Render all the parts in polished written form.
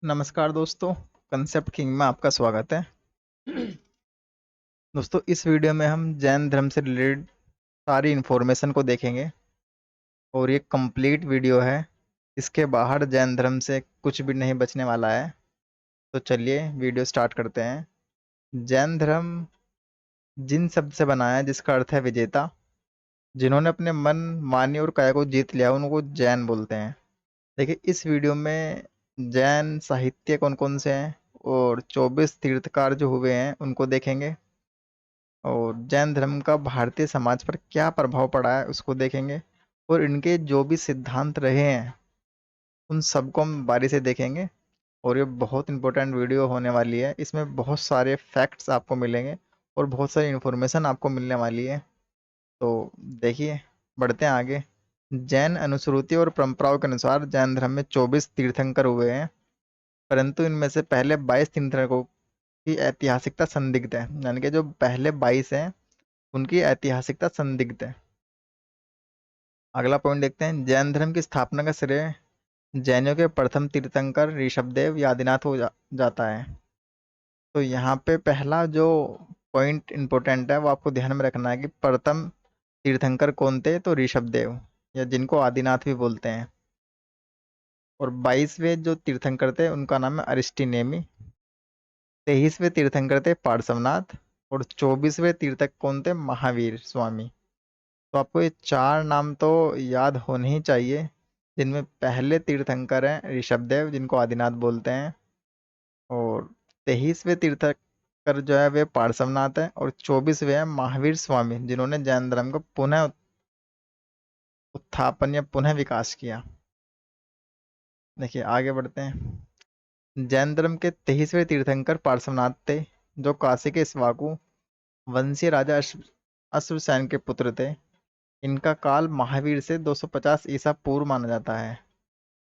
नमस्कार दोस्तों, concept king में आपका स्वागत है। दोस्तों, इस वीडियो में हम जैन धर्म से रिलेटेड सारी इन्फॉर्मेशन को देखेंगे और ये कंप्लीट वीडियो है। इसके बाहर जैन धर्म से कुछ भी नहीं बचने वाला है। तो चलिए वीडियो स्टार्ट करते हैं। जैन धर्म जिन शब्द से बना है जिसका अर्थ है विजेता। जिन्होंने अपने मन, वाणी और काया को जीत लिया उनको जैन बोलते हैं। देखिए, इस वीडियो में जैन साहित्य कौन कौन से हैं और 24 तीर्थकार जो हुए हैं उनको देखेंगे। और जैन धर्म का भारतीय समाज पर क्या प्रभाव पड़ा है उसको देखेंगे। और इनके जो भी सिद्धांत रहे हैं उन सबको हम बारी से देखेंगे। और ये बहुत इंपॉर्टेंट वीडियो होने वाली है। इसमें बहुत सारे फैक्ट्स आपको मिलेंगे और बहुत सारी इन्फॉर्मेशन आपको मिलने वाली है। तो देखिए, बढ़ते हैं आगे। जैन अनुश्रुति और परंपराओं के अनुसार जैन धर्म में 24 तीर्थंकर हुए हैं, परंतु इनमें से पहले 22 तीर्थंकरों की ऐतिहासिकता संदिग्ध है। यानी कि जो पहले 22 हैं उनकी ऐतिहासिकता संदिग्ध है। अगला पॉइंट देखते हैं। जैन धर्म की स्थापना का श्रेय जैनों के प्रथम तीर्थंकर ऋषभदेव या आदिनाथ को जाता है। तो यहाँ पे पहला जो पॉइंट इंपॉर्टेंट है वो आपको ध्यान में रखना है कि प्रथम तीर्थंकर कौन थे, तो ऋषभदेव, या जिनको आदिनाथ भी बोलते हैं। और 22वें जो तीर्थंकर थे उनका नाम है अरिस्टिनेमी। 23वें तीर्थंकर थे पार्श्वनाथ। और 24वें तीर्थक कौन थे, महावीर स्वामी। तो आपको ये चार नाम तो याद होने ही चाहिए, जिनमें पहले तीर्थंकर हैं ऋषभदेव जिनको आदिनाथ बोलते हैं। और 23वें तीर्थंकर जो है वे पार्श्वनाथ है। और 24वें हैं महावीर स्वामी जिन्होंने जैन धर्म को पुनः उत्थापन या पुनः विकास किया। देखिए आगे बढ़ते हैं। जैन धर्म के 23वें तीर्थंकर पार्श्वनाथ थे, जो काशी के इक्ष्वाकु वंशीय राजा अश्वसेन के पुत्र थे। इनका काल महावीर से 250 ईसा पूर्व माना जाता है।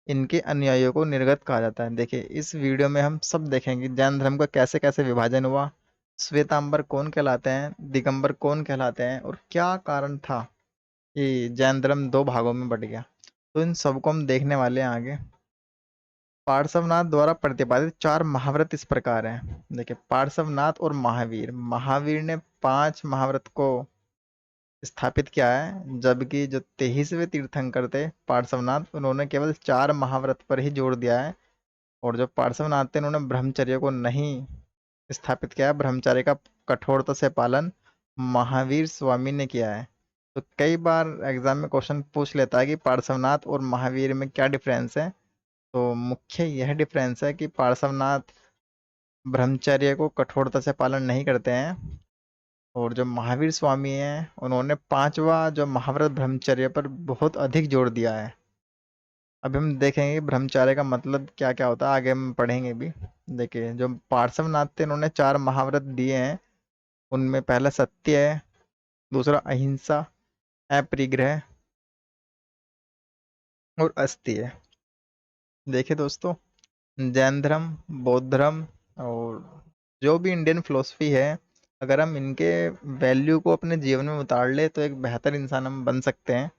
इनके अनुयायियों को निर्गत कहा जाता है। देखिए, इस वीडियो में हम सब देखेंगे जैन धर्म का कैसे कैसे विभाजन हुआ, श्वेतांबर कौन कहलाते हैं, दिगंबर कौन कहलाते हैं, और क्या कारण था कि जैन धर्म दो भागों में बट गया। तो इन सबको हम देखने वाले हैं आगे। पार्श्वनाथ द्वारा प्रतिपादित चार महाव्रत इस प्रकार हैं। देखिए, पार्श्वनाथ और महावीर, महावीर ने 5 महाव्रत को स्थापित किया है, जबकि जो 23वें तीर्थंकर थे पार्श्वनाथ, उन्होंने केवल 4 महाव्रत पर ही जोर दिया है। और जो पार्श्वनाथ थे उन्होंने ब्रह्मचर्य को नहीं स्थापित किया है। ब्रह्मचर्य का कठोरता से पालन महावीर स्वामी ने किया है। तो कई बार एग्जाम में क्वेश्चन पूछ लेता है कि पार्श्वनाथ और महावीर में क्या डिफरेंस है। तो मुख्य यह डिफरेंस है कि पार्श्वनाथ ब्रह्मचर्य को कठोरता से पालन नहीं करते हैं। और जो महावीर स्वामी हैं उन्होंने 5वां जो महाव्रत ब्रह्मचर्य पर बहुत अधिक जोर दिया है। अभी हम देखेंगे ब्रह्मचर्य का मतलब क्या क्या होता है, आगे हम पढ़ेंगे भी। देखिए, जो पार्श्वनाथ थे उन्होंने 4 महाव्रत दिए हैं। उनमें पहला सत्य है, दूसरा अहिंसा, अपरिग्रह और अस्तेय है। देखिए दोस्तों, जैन धर्म, बौद्ध धर्म और जो भी इंडियन फिलोसफी है, अगर हम इनके वैल्यू को अपने जीवन में उतार ले तो एक बेहतर इंसान हम बन सकते हैं।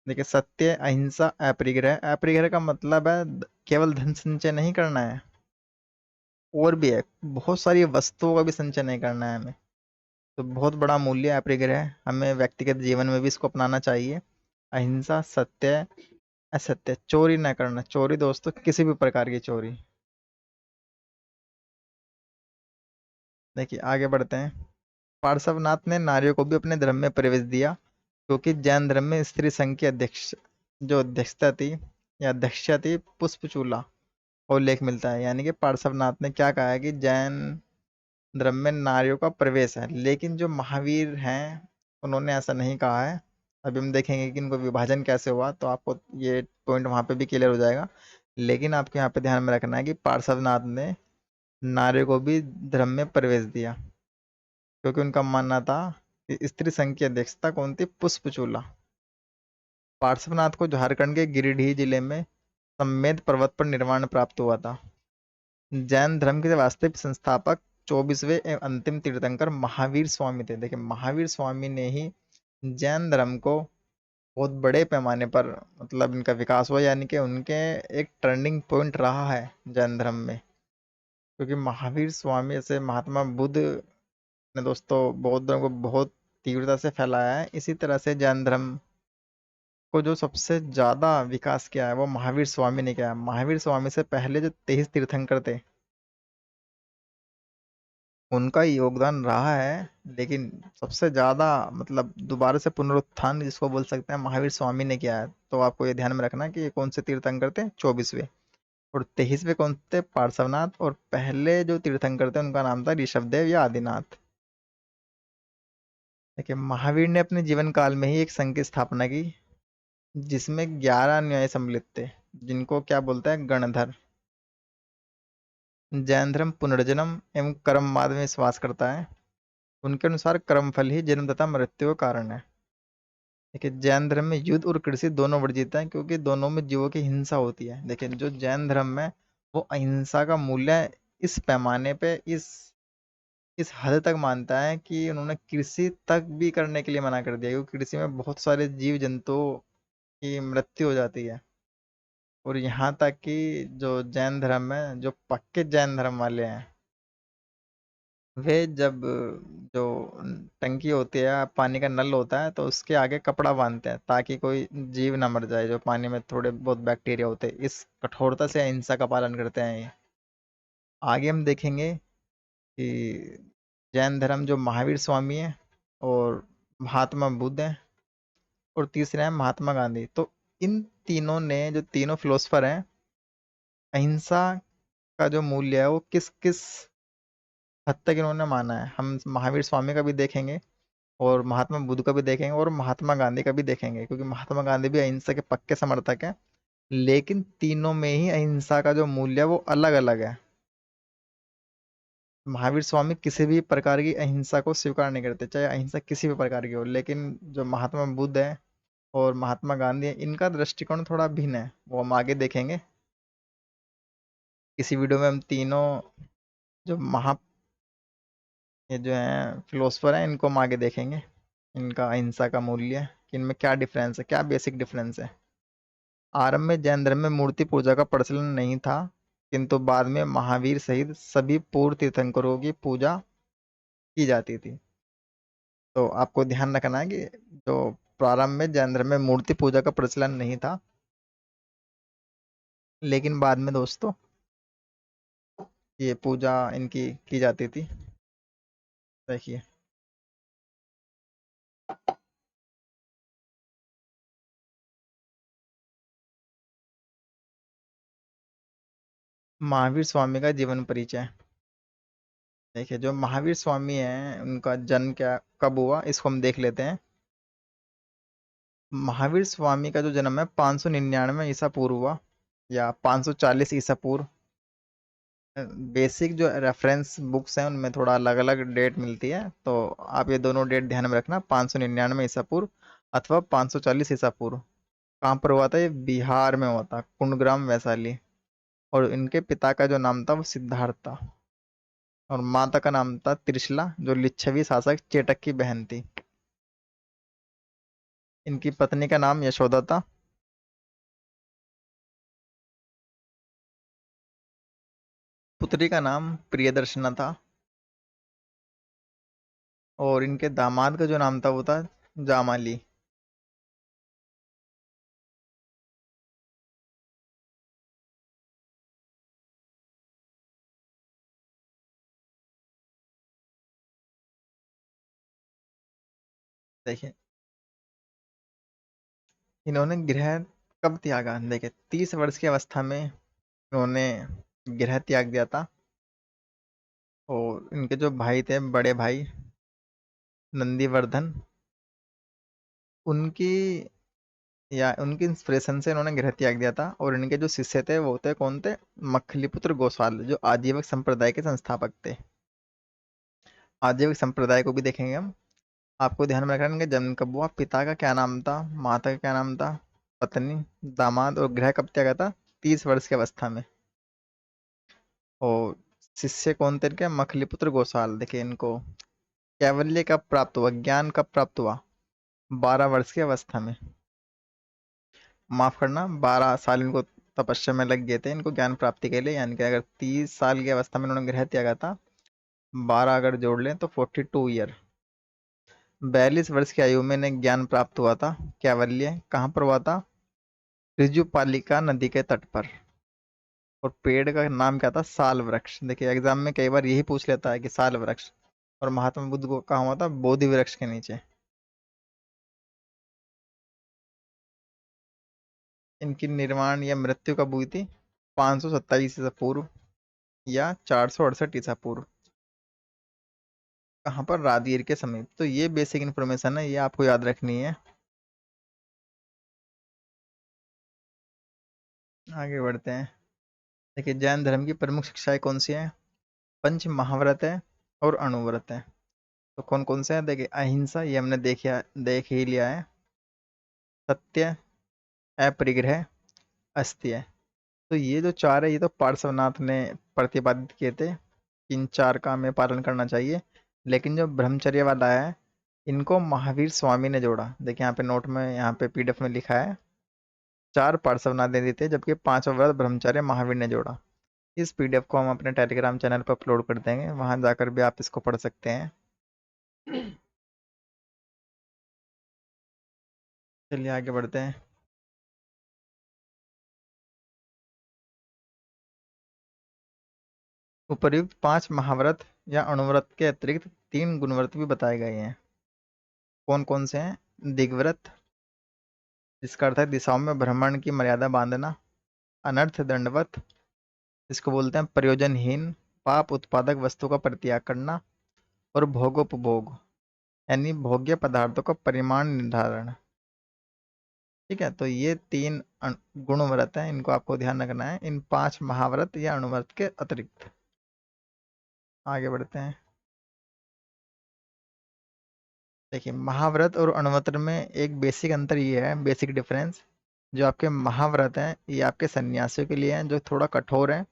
देखिए, सत्य, अहिंसा, अपरिग्रह। अपरिग्रह का मतलब है केवल धन संचय नहीं करना है, और भी है बहुत सारी वस्तुओं का भी संचय नहीं करना है हमें। तो बहुत बड़ा मूल्य है अपरिग्रह है, हमें व्यक्तिगत जीवन में भी इसको अपनाना चाहिए। अहिंसा, सत्य, असत्य, चोरी न करना। चोरी दोस्तों किसी भी प्रकार की चोरी। देखिए आगे बढ़ते हैं। पार्श्वनाथ ने नारियों को भी अपने धर्म में प्रवेश दिया, क्योंकि जैन धर्म में स्त्री संघ की अध्यक्षता थी या अध्यक्षा थी पुष्पचूला का उल्लेख मिलता है। यानी कि पार्श्वनाथ ने क्या कहा है कि जैन धर्म में नारियों का प्रवेश है, लेकिन जो महावीर हैं उन्होंने ऐसा नहीं कहा है। अभी हम देखेंगे कि इनको विभाजन कैसे हुआ, तो आपको ये पॉइंट वहां पे भी क्लियर हो जाएगा। लेकिन आपको यहाँ पे ध्यान में रखना है कि पार्श्वनाथ ने नारियों को भी धर्म में प्रवेश दिया, क्योंकि उनका मानना था कि स्त्री संघ की अध्यक्षता कौन थी, पुष्पचूला। पार्श्वनाथ को झारखंड के गिरिडीह जिले में सम्मेद पर्वत पर निर्वाण प्राप्त हुआ था। जैन धर्म के वास्तविक संस्थापक 24वें एवं अंतिम तीर्थंकर महावीर स्वामी थे। देखिए, महावीर स्वामी ने ही जैन धर्म को बहुत बड़े पैमाने पर मतलब इनका विकास हुआ, यानी कि उनके एक टर्निंग पॉइंट रहा है जैन धर्म में। क्योंकि महावीर स्वामी जैसे महात्मा बुद्ध ने दोस्तों बौद्ध धर्म को बहुत तीव्रता से फैलाया है, इसी तरह से जैन धर्म को जो सबसे ज्यादा विकास किया है वो महावीर स्वामी ने किया है। महावीर स्वामी से पहले जो 23 तीर्थंकर थे उनका योगदान रहा है, लेकिन सबसे ज्यादा मतलब दोबारा से पुनरुत्थान जिसको बोल सकते हैं महावीर स्वामी ने किया है। तो आपको ये ध्यान में रखना कि ये कौन से तीर्थंकर थे, 24वें। और 23वें कौन थे, पार्श्वनाथ। और पहले जो तीर्थंकर थे उनका नाम था ऋषभदेव या आदिनाथ। देखिए महावीर ने अपने जीवन काल में ही एक संघ की स्थापना की जिसमें 11 अनुयायी सम्मिलित थे, जिनको क्या बोलता है, गणधर। जैन धर्म पुनर्जन्म एवं कर्मवाद में विश्वास करता है। उनके अनुसार कर्मफल ही जन्म तथा मृत्यु का कारण है। देखिए जैन धर्म में युद्ध और कृषि दोनों वर्जित है, क्योंकि दोनों में जीवों की हिंसा होती है। लेकिन जो जैन धर्म में वो अहिंसा का मूल्य इस पैमाने पे इस हद तक मानता है कि उन्होंने कृषि तक भी करने के लिए मना कर दिया, क्योंकि कृषि में बहुत सारे जीव जंतुओं की मृत्यु हो जाती है। और यहाँ तक कि जो जैन धर्म में जो पक्के जैन धर्म वाले हैं, वे जब जो टंकी होती है, पानी का नल होता है, तो उसके आगे कपड़ा बांधते हैं ताकि कोई जीव ना मर जाए जो पानी में थोड़े बहुत बैक्टीरिया होते हैं। इस कठोरता से अहिंसा का पालन करते हैं ये। आगे हम देखेंगे कि जैन धर्म जो महावीर स्वामी है और महात्मा बुद्ध है और तीसरे हैं महात्मा गांधी। तो इन तीनों ने, जो तीनों फिलोसफर हैं, अहिंसा का जो मूल्य है वो किस किस हद तक इन्होंने माना है, हम महावीर स्वामी का भी देखेंगे और महात्मा बुद्ध का भी देखेंगे और महात्मा गांधी का भी देखेंगे। क्योंकि महात्मा गांधी भी अहिंसा के पक्के समर्थक हैं, लेकिन तीनों में ही अहिंसा का जो मूल्य है वो अलग अलग है। महावीर स्वामी किसी भी प्रकार की अहिंसा को स्वीकार नहीं करते, चाहे अहिंसा किसी भी प्रकार की हो। लेकिन जो महात्मा बुद्ध है और महात्मा गांधी है, इनका दृष्टिकोण थोड़ा भिन्न है, वो हम आगे देखेंगे। इसी वीडियो में हम तीनों जो ये जो है फिलोसफर हैं, इनको हम आगे देखेंगे, इनका अहिंसा का मूल्य कि इनमें क्या डिफरेंस है, क्या बेसिक डिफरेंस है। आरंभ में जैन धर्म में मूर्ति पूजा का प्रचलन नहीं था, किंतु बाद में महावीर सहित सभी पूर्व तीर्थंकरों की पूजा की जाती थी। तो आपको ध्यान रखना है कि जो प्रारंभ में जैन धर्म में मूर्ति पूजा का प्रचलन नहीं था, लेकिन बाद में दोस्तों ये पूजा इनकी की जाती थी। देखिए महावीर स्वामी का जीवन परिचय। देखिए जो महावीर स्वामी हैं उनका जन्म क्या कब हुआ इसको हम देख लेते हैं। महावीर स्वामी का जो जन्म है 599 ईसा पूर्व हुआ या 540 ईसा पूर्व। बेसिक जो रेफरेंस बुक्स हैं उनमें थोड़ा अलग अलग डेट मिलती है, तो आप ये दोनों डेट ध्यान में रखना, 599 ईसा पूर्व अथवा 540 ईसा पूर्व। कहाँ पर हुआ था, ये बिहार में हुआ था, कुंडग्राम वैशाली। और इनके पिता का जो नाम था वो सिद्धार्थ था, और माता का नाम था त्रिशला, जो लिच्छवी शासक चेटक की बहन थी। इनकी पत्नी का नाम यशोदा था। पुत्री का नाम प्रियदर्शना था। और इनके दामाद का जो नाम था वो था जामाली। देखिए इन्होंने गृह कब त्यागा, देखिए 30 वर्ष की अवस्था में इन्होंने गृह त्याग दिया था। और इनके जो भाई थे, बड़े भाई नंदीवर्धन, उनकी या उनकी इंस्पिरेशन से इन्होंने गृह त्याग दिया था। और इनके जो शिष्य थे वो थे कौन थे, मखलीपुत्र गोस्वाल, जो आजीवक संप्रदाय के संस्थापक थे। आजीवक संप्रदाय को भी देखेंगे हम। आपको ध्यान में रखना है इनका जन्म कब हुआ, पिता का क्या नाम था, माता का क्या नाम था, पत्नी, दामाद, और गृह कब त्यागा था, 30 वर्ष की अवस्था में। और शिष्य कौन थे इनके, मखलीपुत्र गोसाल। देखिए इनको कैवल्य कब प्राप्त हुआ, ज्ञान कब प्राप्त हुआ, 12 वर्ष की अवस्था में। माफ करना, 12 साल इनको तपस्या में लग गए थे इनको ज्ञान प्राप्ति के लिए, यानी कि अगर 30 साल की अवस्था में उन्होंने ग्रह त्यागा था, 12 अगर जोड़ लें तो 42 ईयर। 42 वर्ष की आयु में इन्हें ज्ञान प्राप्त हुआ था। कैवल्य कहाँ पर हुआ था? ऋजुपालिका नदी के तट पर। और पेड़ का नाम क्या था? साल वृक्ष। देखिए एग्जाम में कई बार यही पूछ लेता है कि साल वृक्ष। और महात्मा बुद्ध को कहाँ हुआ था? बोधि वृक्ष के नीचे। इनकी निर्वाण या मृत्यु कब हुई थी? 527 ईसा पूर्व या 468 ईसा पूर्व। कहाँ पर? राजगीर के समीप। तो ये बेसिक इन्फॉर्मेशन है, ये आपको याद रखनी है। आगे बढ़ते हैं। देखिए जैन धर्म की प्रमुख शिक्षाएं कौन सी हैं? पंच महाव्रत है और अणुव्रत है। तो कौन कौन से हैं? देखिए अहिंसा, ये हमने देख ही लिया है। सत्य, अपरिग्रह, अस्त्य। तो ये जो चार है, ये तो पार्श्वनाथ ने प्रतिपादित किए थे। इन चार का हमें पालन करना चाहिए। लेकिन जो ब्रह्मचर्य वाला है, इनको महावीर स्वामी ने जोड़ा। देखिए यहाँ पे नोट में, यहाँ पे पीडीएफ में लिखा है, 4 पार्श्वनाथ दे थे, जबकि 5वां व्रत ब्रह्मचर्य महावीर ने जोड़ा। इस पीडीएफ को हम अपने टेलीग्राम चैनल पर अपलोड कर देंगे, वहां जाकर भी आप इसको पढ़ सकते हैं। चलिए आगे बढ़ते हैं। उपर्युक्त 5 महाव्रत या अणुव्रत के अतिरिक्त 3 गुणव्रत भी बताए गए हैं। कौन कौन से हैं? दिग्व्रत, जिसका अर्थ है दिशाओं में भ्रमण की मर्यादा बांधना। अनर्थ दंडवत, इसको बोलते हैं प्रयोजनहीन पाप उत्पादक वस्तु का परित्याग करना। और भोगोपभोग, यानी भोग्य पदार्थों का परिमाण निर्धारण। ठीक है, तो ये 3 गुणव्रत हैं, इनको आपको ध्यान रखना है इन 5 महाव्रत या अणुव्रत के अतिरिक्त। आगे बढ़ते हैं। देखिए महाव्रत और अणुव्रत में एक बेसिक अंतर ये है, बेसिक डिफरेंस। जो आपके महाव्रत हैं ये आपके सन्यासियों के लिए हैं, जो थोड़ा कठोर हैं।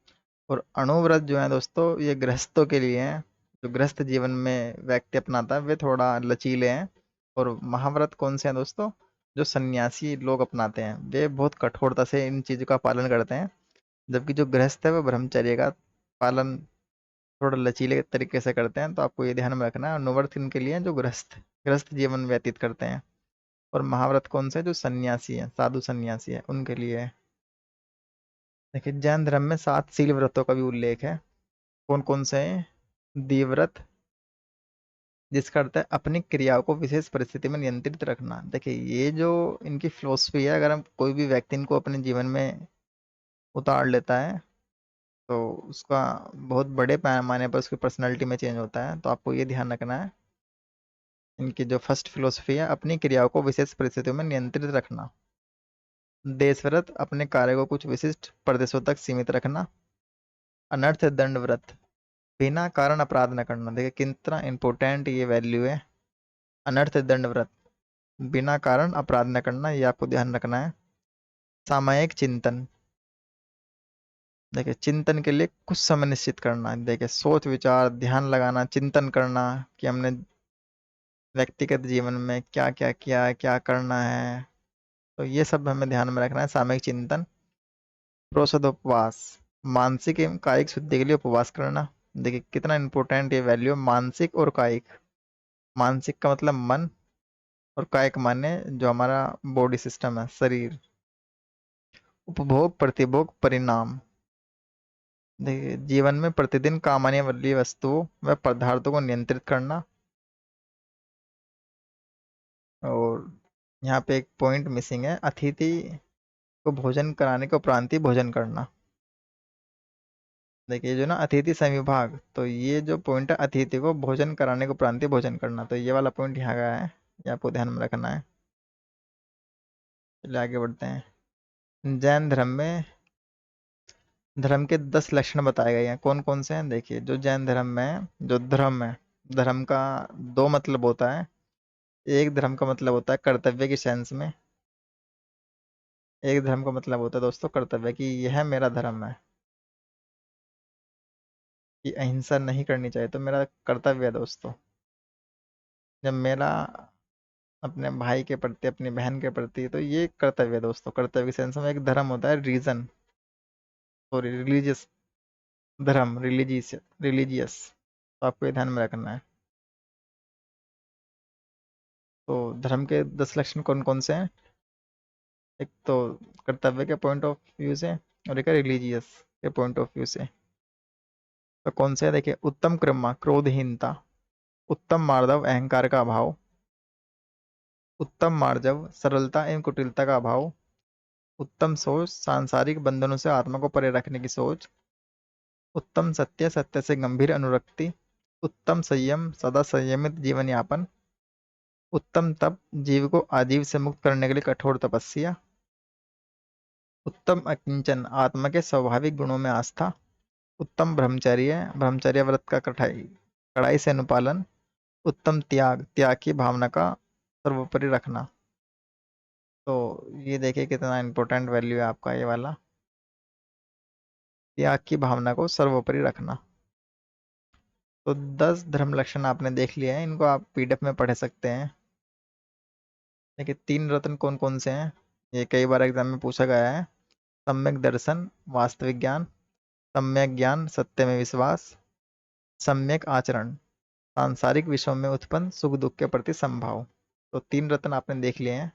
और अणुव्रत जो है दोस्तों, ये गृहस्थों के लिए हैं, जो गृहस्थ जीवन में व्यक्ति अपनाता है, वे थोड़ा लचीले हैं। और महाव्रत कौन से हैं दोस्तों? जो सन्यासी लोग अपनाते हैं, वे बहुत कठोरता से इन चीज़ों का पालन करते हैं। जबकि जो गृहस्थ है वो ब्रह्मचर्य का पालन थोड़ा लचीले तरीके से करते हैं। तो आपको ये ध्यान में रखना है, अणुव्रत इनके लिए हैं जो गृहस्थ गृहस्थ जीवन व्यतीत करते हैं। और महाव्रत कौन से? जो सन्यासी है, साधु सन्यासी है, उनके लिए है। देखिए जैन धर्म में 7 शील व्रतों का भी उल्लेख है। कौन कौन से हैं? देवव्रत, जिसका अर्थ है अपनी क्रियाओं को विशेष परिस्थिति में नियंत्रित रखना। देखिए ये जो इनकी फिलोसफी है, अगर हम कोई भी व्यक्ति इनको अपने जीवन में उतार लेता है, तो उसका बहुत बड़े पैमाने पर उसकी पर्सनैलिटी में चेंज होता है। तो आपको ये ध्यान रखना है, इनकी जो फर्स्ट फिलोसफी है, अपनी क्रियाओं को विशेष परिस्थितियों में नियंत्रित रखना। देशव्रत, अपने कार्य को कुछ विशिष्ट प्रदेशों तक सीमित रखना। अनर्थ दंड व्रत, बिना कारण अपराध न करना। देखिए कितना इंपॉर्टेंट ये वैल्यू है। अनर्थ दंड व्रत, बिना कारण अपराध न करना, ये आपको ध्यान रखना है। सामयिक चिंतन, देखिए चिंतन के लिए कुछ समय निश्चित करना। देखिए सोच विचार ध्यान लगाना, चिंतन करना कि हमने व्यक्तिगत जीवन में क्या क्या किया है, क्या करना है। तो ये सब हमें ध्यान में रखना है। सामयिक चिंतन। प्रोषदोपवास, मानसिक एवं कायिक शुद्धि के लिए उपवास करना। देखिए कितना इंपॉर्टेंट ये वैल्यू है, मानसिक और कायिक। मानसिक का मतलब मन, और कायिक माने जो हमारा बॉडी सिस्टम है, शरीर। उपभोग प्रतिभोग परिणाम, देखिए जीवन में प्रतिदिन काम आने वाली वस्तुओं व पदार्थों को नियंत्रित करना। और यहाँ पे एक पॉइंट मिसिंग है, अतिथि को भोजन कराने के उपरांत ही भोजन करना। देखिए जो ना अतिथि संविभाग, तो ये जो पॉइंट है, अतिथि को भोजन कराने के उपरांत ही भोजन करना, तो ये वाला पॉइंट यहाँ का है, ये आपको ध्यान में रखना है। चलिए आगे बढ़ते हैं। जैन धर्म में धर्म के 10 लक्षण बताए गए हैं। कौन कौन से हैं? देखिए जो जैन धर्म में जो धर्म है, धर्म का 2 मतलब होता है। एक धर्म का मतलब होता है कर्तव्य की सेंस में। एक धर्म का मतलब होता है दोस्तों कर्तव्य, कि यह मेरा धर्म है, कि अहिंसा नहीं करनी चाहिए, तो मेरा कर्तव्य है दोस्तों। जब मेरा अपने भाई के प्रति, अपनी बहन के प्रति, तो ये कर्तव्य है दोस्तों। कर्तव्य के सेंस में एक धर्म होता है, रीजन, सॉरी रिलीजियस धर्म, रिलीजियस, तो आपको ये ध्यान में रखना है। तो धर्म के 10 लक्षण कौन कौन से हैं? एक तो कर्तव्य के पॉइंट ऑफ व्यू से, और एक है रिलीजियस के पॉइंट ऑफ व्यू से। तो कौन से है देखिए, उत्तम क्रम क्रोधहीनता, उत्तम मार्दव अहंकार का अभाव, उत्तम मार्जव सरलता एवं कुटिलता का अभाव, उत्तम सोच सांसारिक बंधनों से आत्मा को परे रखने की सोच, उत्तम सत्य सत्य से गंभीर अनुरक्ति, उत्तम संयम सदा संयमित जीवन यापन, उत्तम तप जीव को आजीव से मुक्त करने के लिए कठोर तपस्या, उत्तम अकिंचन आत्मा के स्वाभाविक गुणों में आस्था, उत्तम ब्रह्मचर्य ब्रह्मचर्य व्रत का कठाई कड़ाई से अनुपालन, उत्तम त्याग त्याग की भावना का सर्वोपरि रखना। तो ये देखिए कितना इंपॉर्टेंट वैल्यू है आपका ये वाला, त्याग की भावना को सर्वोपरि रखना। तो 10 धर्म लक्षण आपने देख लिए हैं, इनको आप पीडीएफ में पढ़ सकते हैं। देखिए 3 रत्न कौन कौन से हैं, ये कई बार एग्जाम में पूछा गया है। सम्यक दर्शन वास्तविक ज्ञान, सम्यक ज्ञान सत्य में विश्वास, सम्यक आचरण सांसारिक विषयों में उत्पन्न सुख दुख के प्रति संभाव। तो 3 रत्न आपने देख लिए हैं।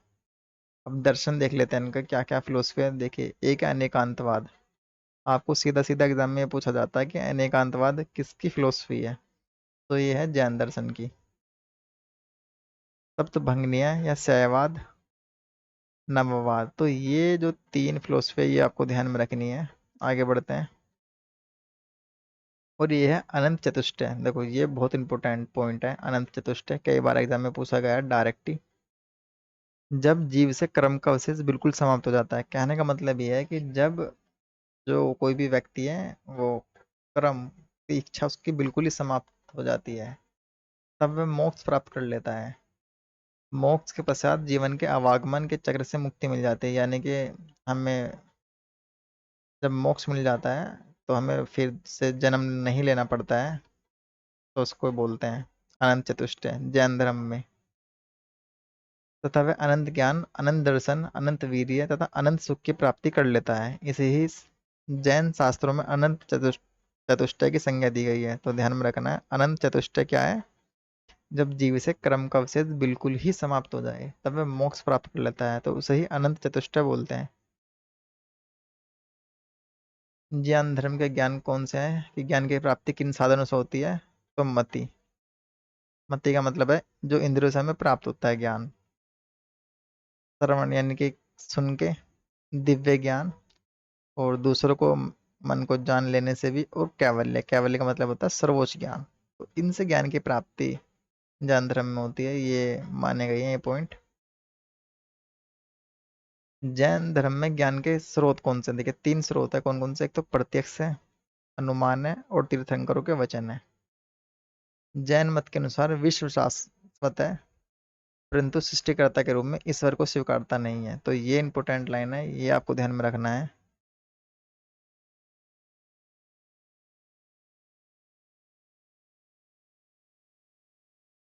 अब दर्शन देख लेते हैं, इनका क्या क्या फिलोसफी है। देखिए एक है अनेकांतवाद, आपको सीधा सीधा एग्जाम में पूछा जाता है कि अनेकांतवाद किसकी फिलोसफी है, तो ये है जैन दर्शन की। सप्तभंगनीय या शैववाद, नववाद, तो ये जो 3 फिलोसफी है ये आपको ध्यान में रखनी है। आगे बढ़ते हैं। और ये है अनंत चतुष्टय, देखो ये बहुत इंपॉर्टेंट पॉइंट है। अनंत चतुष्टय कई बार एग्जाम में पूछा गया है डायरेक्ट ही। जब जीव से कर्म का अवशेष बिल्कुल समाप्त हो जाता है, कहने का मतलब ये है कि जब जो कोई भी व्यक्ति है वो कर्म की इच्छा उसकी बिल्कुल ही समाप्त हो जाती है, तब वह मोक्ष प्राप्त कर लेता है। मोक्ष के पश्चात जीवन के आवागमन के चक्र से मुक्ति मिल जाती है, यानी कि हमें जब मोक्ष मिल जाता है तो हमें फिर से जन्म नहीं लेना पड़ता है, तो उसको बोलते हैं अनंत चतुष्टय जैन धर्म में। तथा वह अनंत ज्ञान अनंत दर्शन अनंत वीर्य तथा अनंत सुख की प्राप्ति कर लेता है। इसे ही जैन शास्त्रों में अनंत चतुष्टय की संज्ञा दी गई है। तो ध्यान में रखना है, अनंत चतुष्टय क्या है, जब जीव से कर्म का अवशेष बिल्कुल ही समाप्त हो जाए तब वह मोक्ष प्राप्त कर लेता है, तो उसे ही अनंत चतुष्टय बोलते हैं। ज्ञान धर्म के ज्ञान कौन से हैं, कि ज्ञान की प्राप्ति किन साधनों से होती है, तो मति, मति का मतलब है जो इंद्रियों से हमें प्राप्त होता है ज्ञान। श्रवण यानी कि सुन के, दिव्य ज्ञान, और दूसरों को मन को जान लेने से भी, और कैवल्य, कैवल्य का मतलब होता है सर्वोच्च ज्ञान। तो इनसे ज्ञान की प्राप्ति ज्ञान धर्म में होती है, ये माने गए हैं ये पॉइंट। जैन धर्म में ज्ञान के स्रोत कौन से, देखिए 3 स्रोत है कौन कौन से, एक तो प्रत्यक्ष है, अनुमान है, और तीर्थंकरों के वचन है। जैन मत के अनुसार विश्व शाश्वत है, परंतु सृष्टिकर्ता के रूप में ईश्वर को स्वीकारता नहीं है। तो ये इंपॉर्टेंट लाइन है, ये आपको ध्यान में रखना है।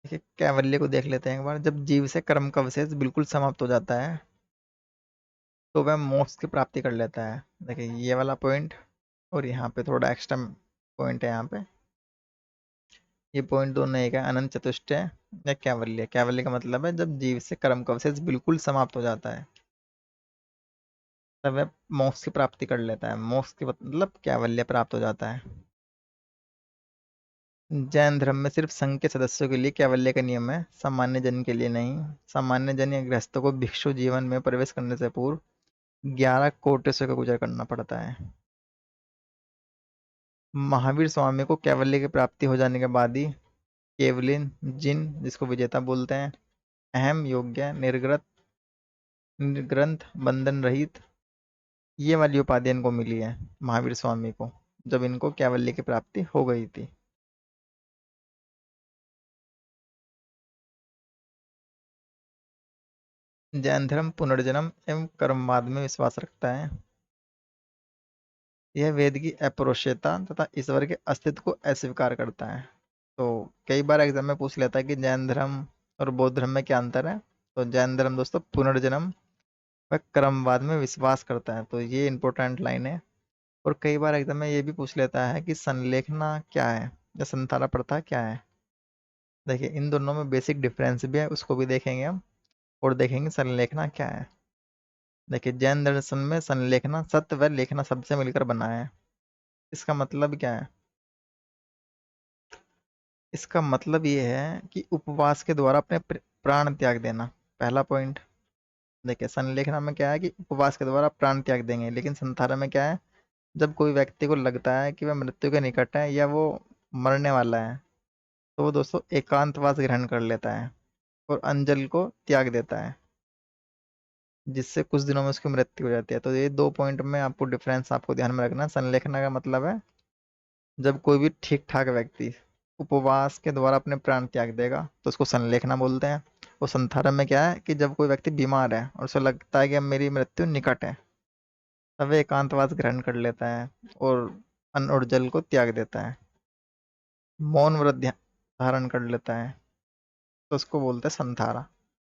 देखिए कैवल्य को देख लेते हैं एक बार। जब जीव से कर्म का अवशेष बिल्कुल समाप्त हो जाता है तो वह मोक्ष की प्राप्ति कर लेता है। देखिए ये वाला पॉइंट, और यहाँ पे थोड़ा एक्स्ट्रा पॉइंट है। यहाँ पे ये पॉइंट दोनों एक है, अनंत चतुष्टय या कैवल्य। कैवल्य का मतलब है जब जीव से कर्म का अवशेष बिल्कुल समाप्त हो जाता है तब वह मोक्ष की प्राप्ति कर लेता है। मोक्ष की मतलब कैवल्य प्राप्त हो जाता है। जैन धर्म में सिर्फ संघ के सदस्यों के लिए कैवल्य का नियम है, सामान्य जन के लिए नहीं। सामान्य जन या गृहस्थों को भिक्षु जीवन में प्रवेश करने से पूर्व 11 कोटेश्वर का गुजर करना पड़ता है। महावीर स्वामी को कैवल्य की प्राप्ति हो जाने के बाद ही केवलिन जिन, जिसको विजेता बोलते हैं, अहम योग्य निर्ग्रंथ बंधन रहित, ये वाली उपाधि इनको मिली है महावीर स्वामी को, जब इनको कैवल्य की प्राप्ति हो गई थी। जैन धर्म पुनर्जन्म एवं कर्मवाद में विश्वास रखता है। यह वेद की अपौरुषेयता तथा ईश्वर के अस्तित्व को अस्वीकार करता है। तो कई बार एग्जाम में पूछ लेता है कि जैन धर्म और बौद्ध धर्म में क्या अंतर है। तो जैन धर्म दोस्तों पुनर्जन्म व क्रमवाद में विश्वास करता है। तो ये इंपॉर्टेंट लाइन है। और कई बार एग्जाम में ये भी पूछ लेता है कि संलेखना क्या है या संथारा प्रथा क्या है। देखिए इन दोनों में बेसिक डिफरेंस भी है, उसको भी देखेंगे हम, और देखेंगे संलेखना क्या है। देखिए जैन दर्शन में संलेखना सत्य व लेखना शब्द से मिलकर बना है। इसका मतलब क्या है? इसका मतलब ये है कि उपवास के द्वारा अपने प्राण त्याग देना, पहला पॉइंट। देखिए संलेखना में क्या है कि उपवास के द्वारा प्राण त्याग देंगे, लेकिन संथारा में क्या है, जब कोई व्यक्ति को लगता है कि वह मृत्यु के निकट है या वो मरने वाला है, तो वो दोस्तों एकांतवास ग्रहण कर लेता है और अंजल को त्याग देता है, जिससे कुछ दिनों में उसकी मृत्यु हो जाती है। तो ये दो पॉइंट में आपको डिफरेंस आपको ध्यान में रखना है। संलेखना का मतलब है जब कोई भी ठीक ठाक व्यक्ति उपवास के द्वारा अपने प्राण त्याग देगा तो उसको संलेखना बोलते हैं। और संथारा में क्या है कि जब कोई व्यक्ति बीमार है और उसे लगता है कि अब मेरी मृत्यु निकट है, तब वे एकांतवास ग्रहण कर लेता है और अन्न और जल को त्याग देता है, मौन व्रत धारण कर लेता है, तो उसको बोलते हैं संथारा।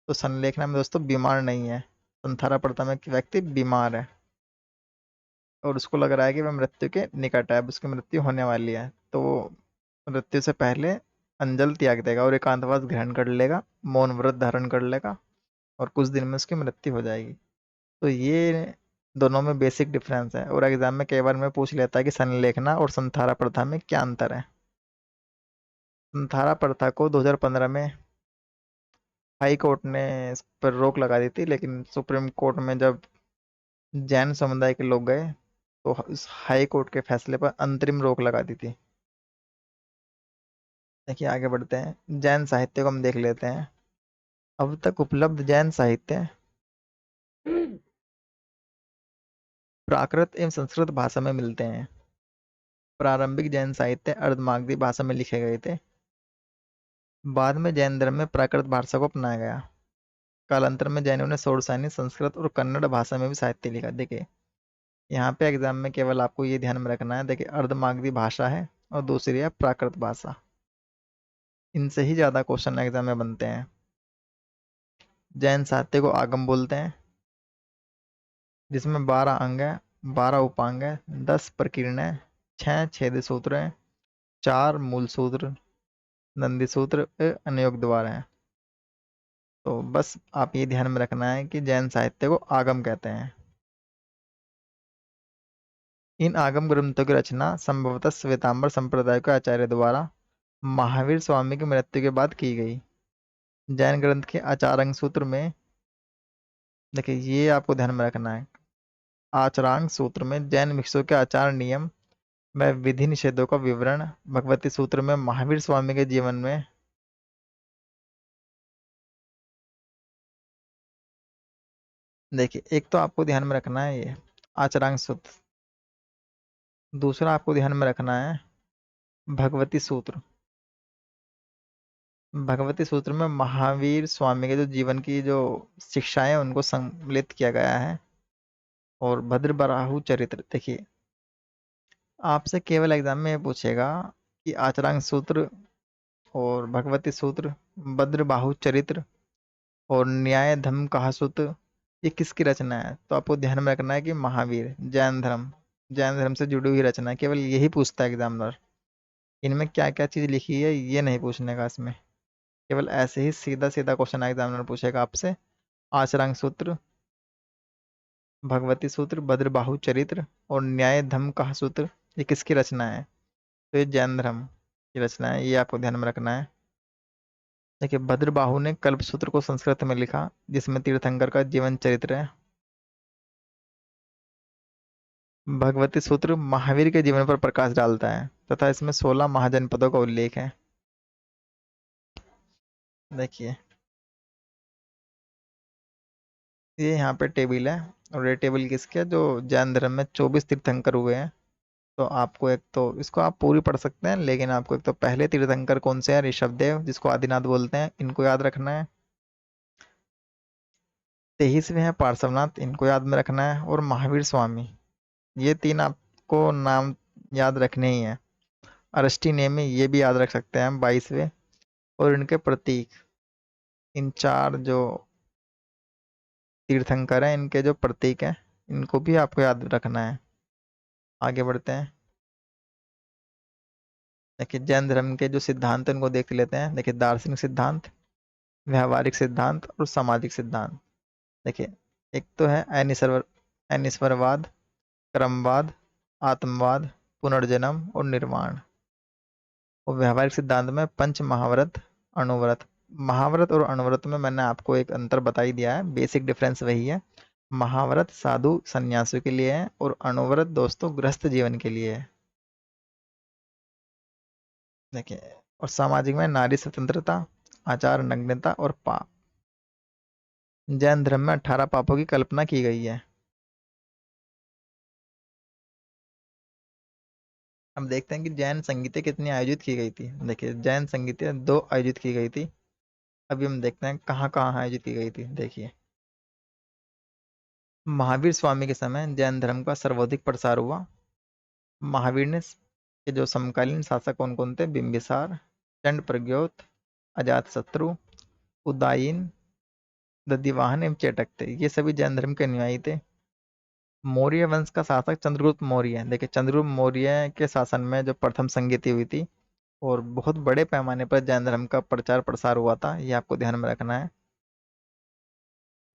तो संलेखना में दोस्तों बीमार नहीं है, संथारा प्रथा में कि व्यक्ति बीमार है और उसको लग रहा है कि वह मृत्यु के निकट है, अब उसकी मृत्यु होने वाली है, तो वो मृत्यु से पहले अंजल त्याग देगा और एकांतवास ग्रहण कर लेगा, मौन व्रत धारण कर लेगा, और कुछ दिन में उसकी मृत्यु हो जाएगी। तो ये दोनों में बेसिक डिफरेंस है, और एग्जाम में कई बार में पूछ लेता है कि संलेखना और संथारा प्रथा में क्या अंतर है। संथारा प्रथा को 2015 में हाई कोर्ट ने इस पर रोक लगा दी थी, लेकिन सुप्रीम कोर्ट में जब जैन समुदाय के लोग गए तो इस हाई कोर्ट के फैसले पर अंतरिम रोक लगा दी थी। देखिए आगे बढ़ते हैं, जैन साहित्य को हम देख लेते हैं। अब तक उपलब्ध जैन साहित्य प्राकृत एवं संस्कृत भाषा में मिलते हैं। प्रारंभिक जैन साहित्य अर्धमागधी भाषा में लिखे गए थे। बाद में जैन धर्म में प्राकृत भाषा को अपनाया गया। कालांतर में जैनों ने षोडशानी संस्कृत और कन्नड़ भाषा में भी साहित्य लिखा। देखिए यहाँ पे एग्जाम में केवल आपको ये ध्यान में रखना है, देखिए अर्धमागधी भाषा है और दूसरी है प्राकृत भाषा, इनसे ही ज्यादा क्वेश्चन एग्जाम में बनते हैं। जैन साहित्य को आगम बोलते हैं, जिसमें 12 अंग है, 12 उपांग है, 10 प्रकीर्ण है, 6 छेद सूत्र है, 4 मूल सूत्र, नंदी सूत्र, अनुयोग द्वार है। तो बस आप ये ध्यान में रखना है कि जैन साहित्य को आगम कहते हैं। इन आगम ग्रंथों की रचना संभवतः श्वेतांबर संप्रदाय के आचार्य द्वारा महावीर स्वामी की मृत्यु के बाद की गई। जैन ग्रंथ के आचारांग सूत्र में, देखिए ये आपको ध्यान में रखना है, आचरांग सूत्र में जैन भिक्षुओं के आचार नियम में विधि निषेधों का विवरण, भगवती सूत्र में महावीर स्वामी के जीवन में, देखिए एक तो आपको ध्यान में रखना है ये आचरांग सूत्र, दूसरा आपको ध्यान में रखना है भगवती सूत्र। भगवती सूत्र में महावीर स्वामी के जो जीवन की जो शिक्षाएं हैं, उनको सम्मिलित किया गया है। और भद्रबराहु चरित्र, देखिए आपसे केवल एग्जाम में ये पूछेगा कि आचरांग सूत्र और भगवती सूत्र, भद्रबाहु चरित्र और न्याय धम्म कहा सूत्र, ये किसकी रचना है? तो आपको ध्यान में रखना है कि महावीर, जैन धर्म से जुड़ी हुई रचना है, केवल यही पूछता है एग्जामिनर। इनमें क्या क्या चीज लिखी है ये नहीं पूछने का इसमें, केवल ऐसे ही सीधा सीधा क्वेश्चन एग्जामिनर पूछेगा आपसे। आचरांग सूत्र, भगवती सूत्र, भद्रबाहु चरित्र और न्याय धम्म कहा सूत्र, ये किसकी रचना है? तो ये जैन धर्म की रचना है, ये आपको ध्यान में रखना है। देखिए भद्रबाहु ने कल्पसूत्र को संस्कृत में लिखा, जिसमें तीर्थंकर का जीवन चरित्र है। भगवती सूत्र महावीर के जीवन पर प्रकाश डालता है तथा इसमें 16 महाजनपदों का उल्लेख है। देखिए ये यहाँ पे टेबल है, और ये टेबल किसके है? जो जैन धर्म में 24 तीर्थंकर हुए हैं। तो आपको एक तो इसको आप पूरी पढ़ सकते हैं, लेकिन आपको एक तो पहले तीर्थंकर कौन से हैं? ऋषभदेव, जिसको आदिनाथ बोलते हैं, इनको याद रखना है। 23वें हैं पार्श्वनाथ, इनको याद में रखना है। और महावीर स्वामी, ये तीन आपको नाम याद रखने ही हैं। अरष्टी नेमी, ये भी याद रख सकते हैं हम, 22वें। और इनके प्रतीक, इन चार जो तीर्थंकर हैं, इनके जो प्रतीक हैं इनको भी आपको याद रखना है। आगे बढ़ते हैं। देखिए जैन धर्म के जो सिद्धांत हैं उनको देख लेते हैं। देखिए दार्शनिक सिद्धांत, व्यवहारिक सिद्धांत और सामाजिक सिद्धांत। देखिए एक तो है अनिश्वरवाद, क्रमवाद, आत्मवाद, पुनर्जन्म और निर्वाण। और व्यवहारिक सिद्धांत में पंच महाव्रत, अणुव्रत। महाव्रत और अणुव्रत में मैंने आपको एक अंतर बता ही दिया है, बेसिक डिफरेंस वही है। महाव्रत साधु सन्यासियों के लिए है और अणुव्रत दोस्तों गृहस्थ जीवन के लिए है। देखिए और सामाजिक में नारी स्वतंत्रता, आचार नग्नता और पाप। जैन धर्म में 18 पापों की कल्पना की गई है। हम देखते हैं कि जैन संगीतें कितनी आयोजित की गई थी। देखिए जैन संगीतें 2 आयोजित की गई थी। अभी हम देखते हैं कहाँ कहाँ आयोजित की गई थी। देखिए महावीर स्वामी के समय जैन धर्म का सर्वाधिक प्रसार हुआ। महावीर ने के जो समकालीन शासक कौन कौन थे? बिंबिसार, चंड प्रग्योत, अजात शत्रु, उदायीन, दधिवाहन एवं चेटक थे। ये सभी जैन धर्म के अनुयायी थे। मौर्य वंश का शासक चंद्रगुप्त मौर्य। देखिए चंद्रगुप्त मौर्य के शासन में जो प्रथम संगीति हुई थी और बहुत बड़े पैमाने पर जैन धर्म का प्रचार प्रसार हुआ था, ये आपको ध्यान में रखना है।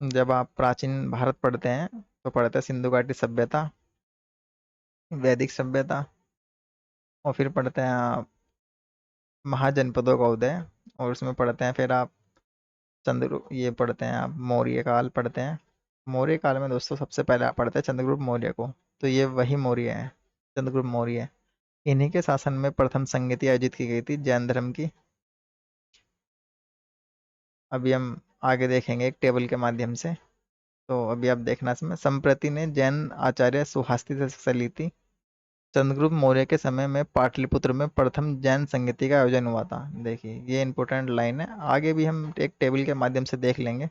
जब आप प्राचीन भारत पढ़ते हैं तो पढ़ते हैं सिंधु घाटी सभ्यता, वैदिक सभ्यता, और फिर पढ़ते हैं आप महाजनपदों का उदय, और उसमें पढ़ते हैं फिर आप चंद्र ये पढ़ते हैं आप मौर्य काल पढ़ते हैं। मौर्य काल में दोस्तों सबसे पहले आप पढ़ते हैं चंद्रगुप्त मौर्य को। तो ये वही मौर्य है, चंद्रगुप्त मौर्य। इन्हीं के शासन में प्रथम संगीति आयोजित की गई थी जैन धर्म की। अभी हम आगे देखेंगे एक टेबल के माध्यम से। तो अभी आप देखना इसमें संप्रति ने जैन आचार्य सुहास्ति से शिक्षा ली थी। चंद्रगुप्त मौर्य के समय में पाटलिपुत्र में प्रथम जैन संगीति का आयोजन हुआ था। देखिए ये इंपॉर्टेंट लाइन है, आगे भी हम एक टेबल के माध्यम से देख लेंगे।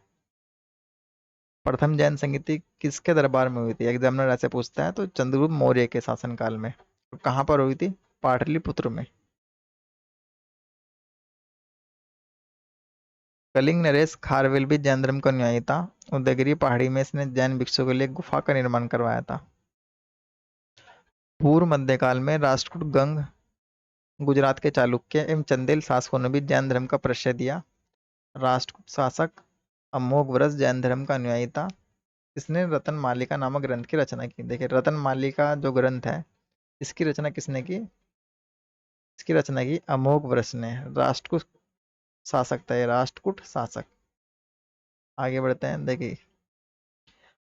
प्रथम जैन संगीति किसके दरबार में हुई थी? एग्जामिनर ऐसे पूछता है। तो चंद्रगुप्त मौर्य के शासनकाल में। तो कहाँ पर हुई थी? पाटलिपुत्र में। कलिंग नरेश खारवेल भी जैन धर्म का अनुयायी था। उदयगिरी पहाड़ी में इसने जैन भिक्षुओं के लिए गुफा का निर्माण करवाया था। पूर्व मध्यकाल में राष्ट्रकूट गंग, गुजरात के चालुक्य एवं चंदेल शासकों ने भी जैन धर्म का प्रश्रय दिया। राष्ट्रकूट शासक अमोघवर्ष जैन धर्म का अनुयायी था। इसने रतन मालिका नामक ग्रंथ की रचना की। देखिए रतन मालिका जो ग्रंथ है इसकी रचना किसने की? इसकी रचना की अमोघवर्ष ने। राष्ट्रकूट शासक था ये, राष्ट्रकूट शासक। आगे बढ़ते हैं। देखिए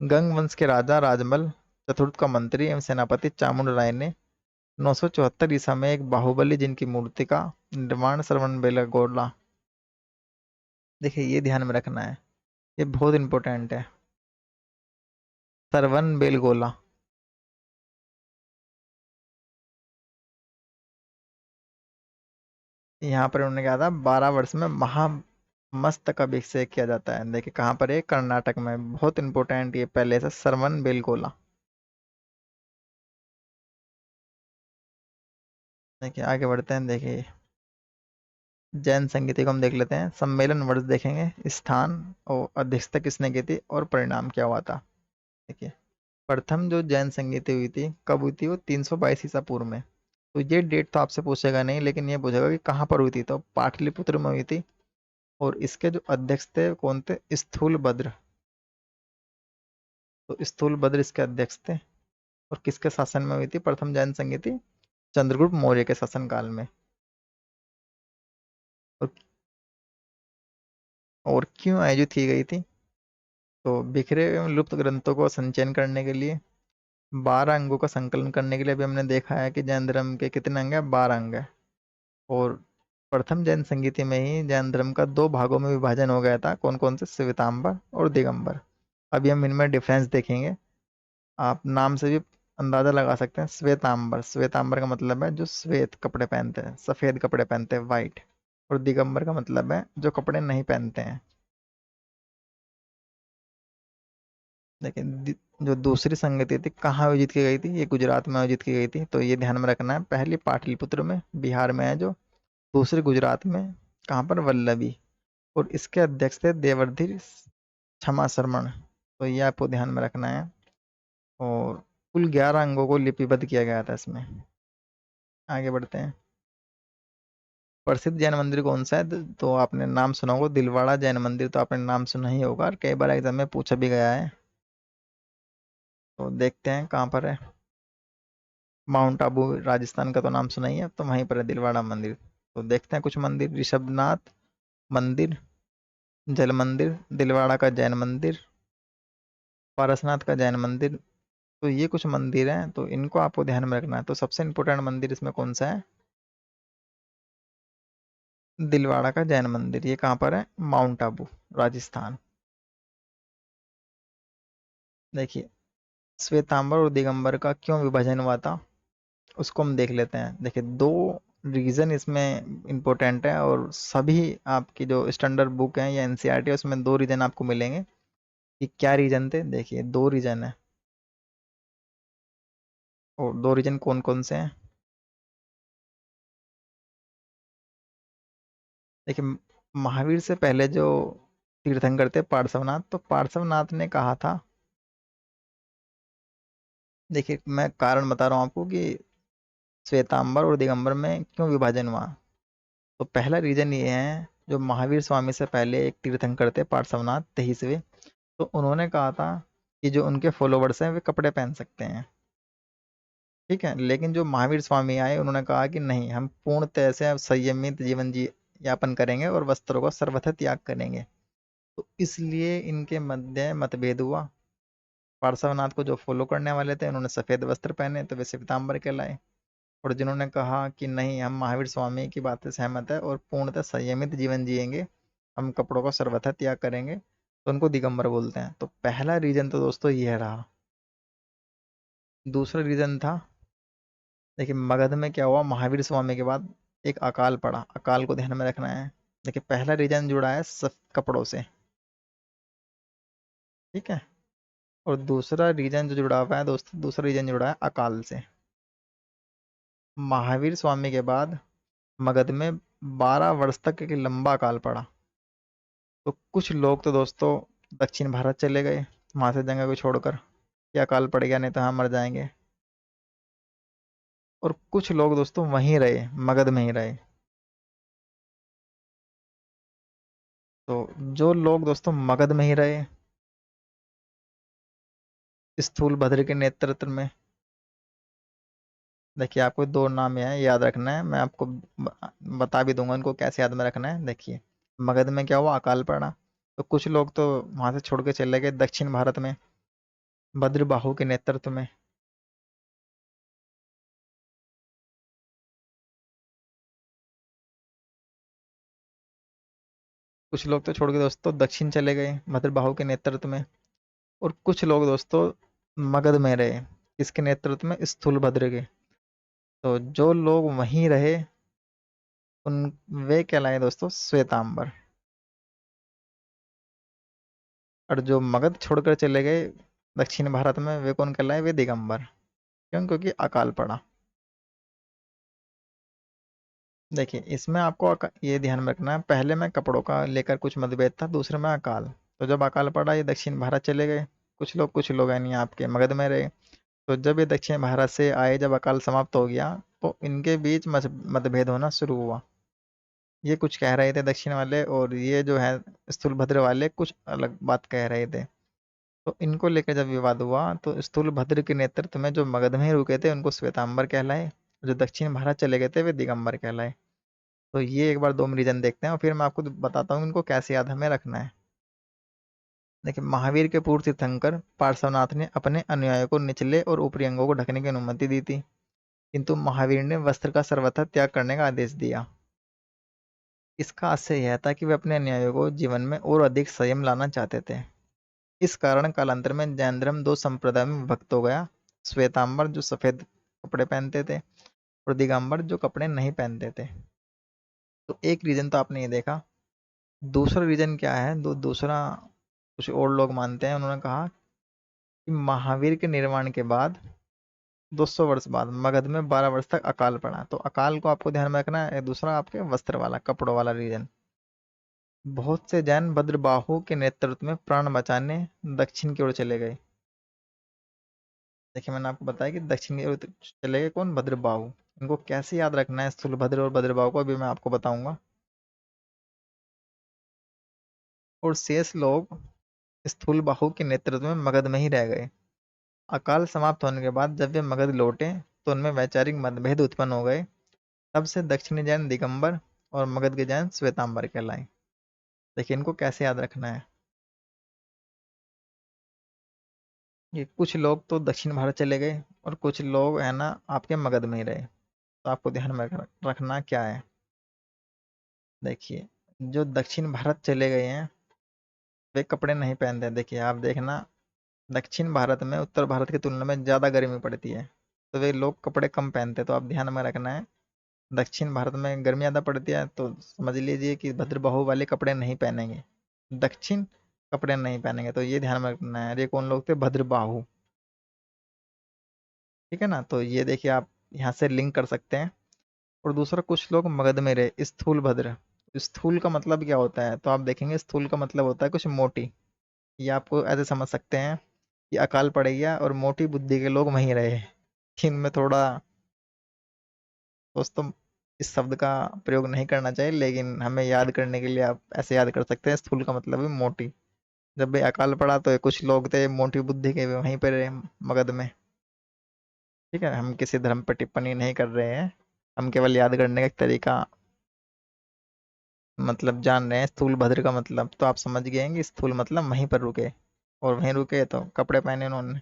गंग वंश के राजा राजमल चतुर्थ का मंत्री एवं सेनापति चामुंड राय ने 974 ईसा में एक बाहुबली जिनकी मूर्ति का निर्माण श्रवण बेलगोला। देखिए ये ध्यान में रखना है, ये बहुत इंपॉर्टेंट है। श्रवण बेलगोला। यहाँ पर उन्होंने कहा था 12 वर्ष में महामस्तक अभिषेक किया जाता है। देखिए कहाँ पर है? कर्नाटक में। बहुत इंपॉर्टेंट ये पहले से श्रवण बेलगोला। देखिए आगे बढ़ते हैं। देखिए जैन संगीति को हम देख लेते हैं। सम्मेलन वर्ष देखेंगे, स्थान और अध्यक्षता किसने की थी और परिणाम क्या हुआ था। देखिए प्रथम जो जैन संगीति हुई थी कब हुई थी? वो 322 ईसा पूर्व में। तो ये डेट तो आपसे पूछेगा नहीं, लेकिन ये पूछेगा कि कहाँ पर हुई थी। तो पाटलिपुत्र में हुई थी। और इसके जो अध्यक्ष थे कौन थे? स्थूलभद्र। तो स्थूलभद्र इसके अध्यक्ष थे। और किसके शासन में हुई थी प्रथम जैन संगीति? चंद्रगुप्त मौर्य के शासनकाल में। और, और क्यों आयोजित की गई थी? तो बिखरे एवं लुप्त ग्रंथों को संचयन करने के लिए, 12 अंगों का संकलन करने के लिए। अभी हमने देखा है कि जैन धर्म के कितने अंग है? 12 अंग है। और प्रथम जैन संगीति में ही जैन धर्म का 2 भागों में विभाजन हो गया था। कौन कौन से? श्वेतांबर और दिगंबर। अभी हम इनमें डिफरेंस देखेंगे। आप नाम से भी अंदाजा लगा सकते हैं। श्वेतांबर, श्वेतांबर का मतलब है जो श्वेत कपड़े पहनते हैं, सफेद कपड़े पहनते हैं, वाइट। और दिगंबर का मतलब है जो कपड़े नहीं पहनते हैं। लेकिन जो दूसरी संगति थी कहाँ आयोजित की गई थी? ये गुजरात में आयोजित की गई थी। तो ये ध्यान में रखना है। पहली पाटलिपुत्र में बिहार में है जो, दूसरी गुजरात में कहाँ पर? वल्लभी। और इसके अध्यक्ष थे देवर्धि क्षमा शर्मण। तो ये आपको ध्यान में रखना है। और कुल 11 अंगों को लिपिबद्ध किया गया था इसमें। आगे बढ़ते हैं। प्रसिद्ध जैन मंदिर कौन सा है? तो आपने नाम सुना होगा, दिलवाड़ा जैन मंदिर तो आपने नाम सुना ही होगा और कई बार एग्जाम में पूछा भी गया है। तो देखते हैं कहाँ पर है। माउंट आबू राजस्थान का तो नाम सुना ही है, तो वहीं पर है दिलवाड़ा मंदिर। तो देखते हैं कुछ मंदिर। ऋषभनाथ मंदिर, जल मंदिर, दिलवाड़ा का जैन मंदिर, पारसनाथ का जैन मंदिर। तो ये कुछ मंदिर हैं, तो इनको आपको ध्यान में रखना है। तो सबसे इम्पोर्टेंट मंदिर इसमें कौन सा है? दिलवाड़ा का जैन मंदिर। ये कहाँ पर है? माउंट आबू राजस्थान। देखिए, श्वेतांबर और दिगंबर का क्यों विभाजन हुआ था उसको हम देख लेते हैं। देखिए, दो रीजन इसमें इम्पोर्टेंट है, और सभी आपकी जो स्टैंडर्ड बुक है या एनसीईआरटी है उसमें दो रीजन आपको मिलेंगे। कि क्या रीजन थे? देखिए, दो रीजन है। और दो रीजन कौन कौन से हैं? देखिए, महावीर से पहले जो तीर्थंकर थे पार्श्वनाथ, तो पार्श्वनाथ ने कहा था। देखिए, मैं कारण बता रहा हूँ आपको कि श्वेतांबर और दिगंबर में क्यों विभाजन हुआ। तो पहला रीजन ये है, जो महावीर स्वामी से पहले एक तीर्थंकर थे पार्श्वनाथ 23वें, तो उन्होंने कहा था कि जो उनके फॉलोवर्स हैं वे कपड़े पहन सकते हैं। ठीक है, लेकिन जो महावीर स्वामी आए उन्होंने कहा कि नहीं, हम पूर्णतः से अब संयमित जीवन जी यापन करेंगे और वस्त्रों का सर्वथा त्याग करेंगे। तो इसलिए इनके मध्य मतभेद हुआ। पार्श्वनाथ को जो फॉलो करने वाले थे उन्होंने सफेद वस्त्र पहने, तो वे श्वेतांबर कहलाए। और जिन्होंने कहा कि नहीं, हम महावीर स्वामी की बात से सहमत है और पूर्णतः संयमित जीवन जिएंगे, हम कपड़ों का सर्वथा त्याग करेंगे, तो उनको दिगंबर बोलते हैं। तो पहला रीजन तो दोस्तों यह रहा। दूसरा रीजन था, देखिए मगध में क्या हुआ, महावीर स्वामी के बाद एक अकाल पड़ा। अकाल को ध्यान में रखना है। देखिए, पहला रीजन जुड़ा है सब कपड़ों से। ठीक है। और दूसरा रीजन जो जुड़ा हुआ है दोस्तों, दूसरा रीजन जुड़ा है अकाल से। महावीर स्वामी के बाद मगध में 12 वर्ष तक एक लंबा अकाल पड़ा। तो कुछ लोग तो दोस्तों दक्षिण भारत चले गए, वहां से जगह को छोड़कर, कि अकाल पड़ गया नहीं तो हम मर जाएंगे। और कुछ लोग दोस्तों वहीं रहे, मगध में ही रहे। तो जो लोग दोस्तों मगध में ही रहे, स्थूल भद्र के नेतृत्व में। देखिए, आपको दो नाम है याद रखना है, मैं आपको बता भी दूंगा उनको कैसे याद में रखना है। देखिए, मगध में क्या हुआ, अकाल पड़ा। तो कुछ लोग तो वहां से छोड़ के चले गए दक्षिण भारत में, भद्रबाहु के नेतृत्व में। कुछ लोग तो छोड़ के दोस्तों दक्षिण चले गए भद्रबाहु के नेतृत्व में। और कुछ लोग दोस्तों मगध में रहे, किसके नेतृत्व में? स्थूलभद्र के। तो जो लोग वहीं रहे उन वे कहलाए दोस्तों श्वेतांबर। और जो मगध छोड़कर चले गए दक्षिण भारत में, वे कौन कहलाए? वे दिगंबर। क्यों? क्योंकि अकाल पड़ा। देखिए, इसमें आपको ये ध्यान में रखना है, पहले में कपड़ों का लेकर कुछ मतभेद था, दूसरे में अकाल। तो जब अकाल पड़ा ये दक्षिण भारत चले गए कुछ लोग यानी आपके मगध में रहे। तो जब ये दक्षिण भारत से आए, जब अकाल समाप्त हो गया, तो इनके बीच मतभेद होना शुरू हुआ। ये कुछ कह रहे थे दक्षिण वाले, और ये जो है स्थूलभद्र वाले कुछ अलग बात कह रहे थे। तो इनको लेकर जब विवाद हुआ, तो स्थूलभद्र के नेतृत्व में जो मगध में ही रुके थे उनको श्वेतांबर कहलाए, जो दक्षिण भारत चले गए थे वे दिगंबर कहलाए। तो ये एक बार दो रीजन देखते हैं और फिर मैं आपको बताता हूँ इनको कैसे याद हमें रखना है। देखिए, महावीर के पूर्व तीर्थंकर पार्श्वनाथ ने अपने अनुयायियों को निचले और ऊपरी अंगों को ढकने की अनुमति दी थी, किंतु महावीर ने वस्त्र का सर्वथा त्याग करने का आदेश दिया। इसका आशय यह था कि वे अपने अनुयायियों को जीवन में और अधिक संयम लाना चाहते थे। इस कारण कालांतर में जैन धर्म दो संप्रदाय में विभक्त हो गया। श्वेतांबर जो सफेद कपड़े पहनते थे, और दिगंबर जो कपड़े नहीं पहनते थे। तो एक रीजन तो आपने ये देखा। दूसरा रीजन क्या है? दूसरा कुछ और लोग मानते हैं, उन्होंने कहा कि महावीर के निर्माण के बाद 200 वर्ष बाद मगध में 12 वर्ष तक अकाल पड़ा। तो अकाल को आपको ध्यान में रखना है। दूसरा आपके वस्त्र वाला, कपड़ों वाला रीजन। बहुत से जैन भद्रबाहु के नेतृत्व में प्राण बचाने दक्षिण की ओर चले गए। देखिए मैंने आपको बताया कि दक्षिण की ओर चले गए कौन? भद्रबाहु। इनको कैसे याद रखना है स्थूलभद्र और भद्रबाहु को, अभी मैं आपको बताऊंगा। और शेष लोग स्थूलबाहु के नेतृत्व में मगध में ही रह गए। अकाल समाप्त होने के बाद जब वे मगध लौटे तो उनमें वैचारिक मतभेद उत्पन्न हो गए। तब से दक्षिणी जैन दिगंबर और मगध के जैन श्वेतांबर कहलाए। देखिए इनको कैसे याद रखना है। ये कुछ लोग तो दक्षिण भारत चले गए और कुछ लोग है ना आपके मगध में ही रहे। तो आपको ध्यान में रखना क्या है। देखिए जो दक्षिण भारत चले गए हैं वे कपड़े नहीं पहनते। देखिए आप देखना, दक्षिण भारत में उत्तर भारत की तुलना में ज़्यादा गर्मी पड़ती है, तो वे लोग कपड़े कम पहनते हैं। तो आप ध्यान में रखना है, दक्षिण भारत में गर्मी ज़्यादा पड़ती है तो समझ लीजिए कि भद्रबाहु वाले कपड़े नहीं पहनेंगे, दक्षिण कपड़े नहीं पहनेंगे। तो ये ध्यान में रखना है। ये कौन लोग थे? भद्रबाहु। ठीक है ना, तो ये देखिए आप यहाँ से लिंक कर सकते हैं। और दूसरा, कुछ लोग मगध में रहे स्थूल भद्र। स्थूल का मतलब क्या होता है? तो आप देखेंगे स्थूल का मतलब होता है कुछ मोटी। ये आपको ऐसे समझ सकते हैं कि अकाल पड़ गया और मोटी बुद्धि के लोग वहीं रहे। इनमें थोड़ा दोस्तों इस शब्द का प्रयोग नहीं करना चाहिए, लेकिन हमें याद करने के लिए आप ऐसे याद कर सकते हैं। स्थूल का मतलब है मोटी। जब भी अकाल पड़ा तो कुछ लोग थे मोटी बुद्धि के, वे वहीं पर रहे मगध में। ठीक है, हम किसी धर्म पर टिप्पणी नहीं कर रहे हैं, हम केवल याद करने का एक तरीका मतलब जान रहे हैं। स्थूल भद्र का मतलब तो आप समझ गए हैं कि स्थूल मतलब वहीं पर रुके, और वहीं रुके तो कपड़े पहने उन्होंने।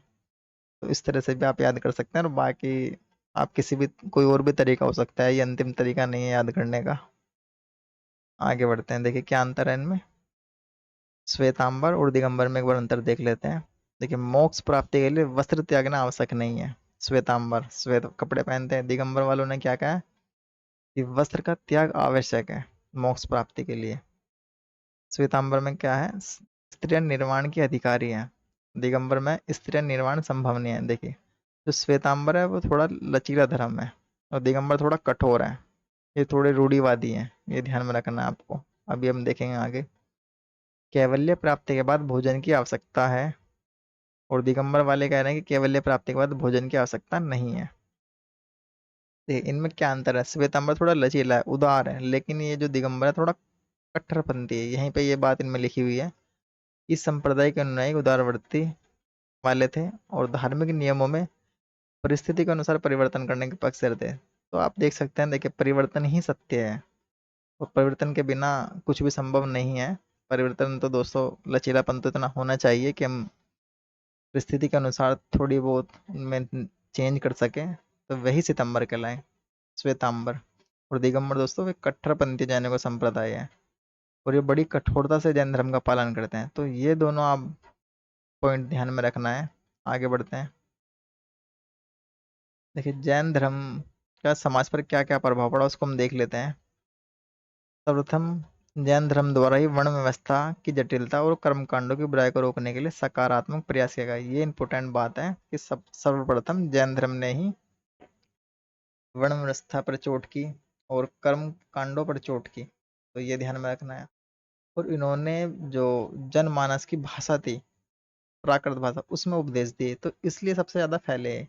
तो इस तरह से भी आप याद कर सकते हैं। और बाकी आप किसी भी कोई और भी तरीका हो सकता है, ये अंतिम तरीका नहीं है याद करने का। आगे बढ़ते हैं, देखिए क्या अंतर है इनमें। श्वेतांबर और दिगंबर में एक बार अंतर देख लेते हैं। देखिए मोक्ष प्राप्ति के लिए वस्त्र त्यागना आवश्यक नहीं है। श्वेतांबर श्वेत कपड़े पहनते हैं, दिगंबर वालों ने क्या कहा कि वस्त्र का त्याग आवश्यक है मोक्ष प्राप्ति के लिए। श्वेतांबर में क्या है? स्त्रियां निर्वाण की अधिकारी हैं, दिगंबर में स्त्रियां निर्वाण संभव नहीं है। देखिए जो श्वेतांबर है वो थोड़ा लचीला धर्म है और दिगंबर थोड़ा कठोर है। ये थोड़े रूढ़िवादी हैं, ये ध्यान में रखना है आपको। अभी हम देखेंगे आगे। कैवल्य प्राप्ति के बाद भोजन की आवश्यकता है, और दिगंबर वाले कह रहे हैं कि कैवल्य प्राप्ति के बाद भोजन की आवश्यकता नहीं है। देखिए इनमें क्या अंतर है? श्वेतांबर थोड़ा लचीला है, उदार है, लेकिन ये जो दिगंबर है थोड़ा कट्टरपंथी है। यहीं पे ये बात इनमें लिखी हुई है। इस संप्रदाय के अनुयायी उदारवर्ती वाले थे और धार्मिक नियमों में परिस्थिति के अनुसार परिवर्तन करने के पक्ष रहते हैं। तो आप देख सकते हैं, देखिए परिवर्तन ही सत्य है और परिवर्तन के बिना कुछ भी संभव नहीं है। परिवर्तन तो दोस्तों, लचीलापन तो इतना होना चाहिए कि हम परिस्थिति के अनुसार थोड़ी बहुत उनमें चेंज कर सकें। तो वही सितंबर कहलाए, श्वेतांबर। और दिगंबर दोस्तों वे कट्टरपंथी जैनों का संप्रदाय है और ये बड़ी कठोरता से जैन धर्म का पालन करते हैं। तो ये दोनों आप पॉइंट ध्यान में रखना है। आगे बढ़ते हैं। देखिए जैन धर्म का समाज पर क्या क्या प्रभाव पड़ा उसको हम देख लेते हैं। सर्वप्रथम, जैन धर्म द्वारा ही वर्ण व्यवस्था की जटिलता और कर्मकांडों की बुराई को रोकने के लिए सकारात्मक प्रयास किया गया। ये इंपॉर्टेंट बात है कि सर्वप्रथम जैन धर्म ने ही वर्ण व्यवस्था पर चोट की और कर्म कांडों पर चोट की। तो ये ध्यान में रखना है। और इन्होंने जो जनमानस की भाषा थी, प्राकृत भाषा, उसमें उपदेश दिए, तो इसलिए सबसे ज्यादा फैले।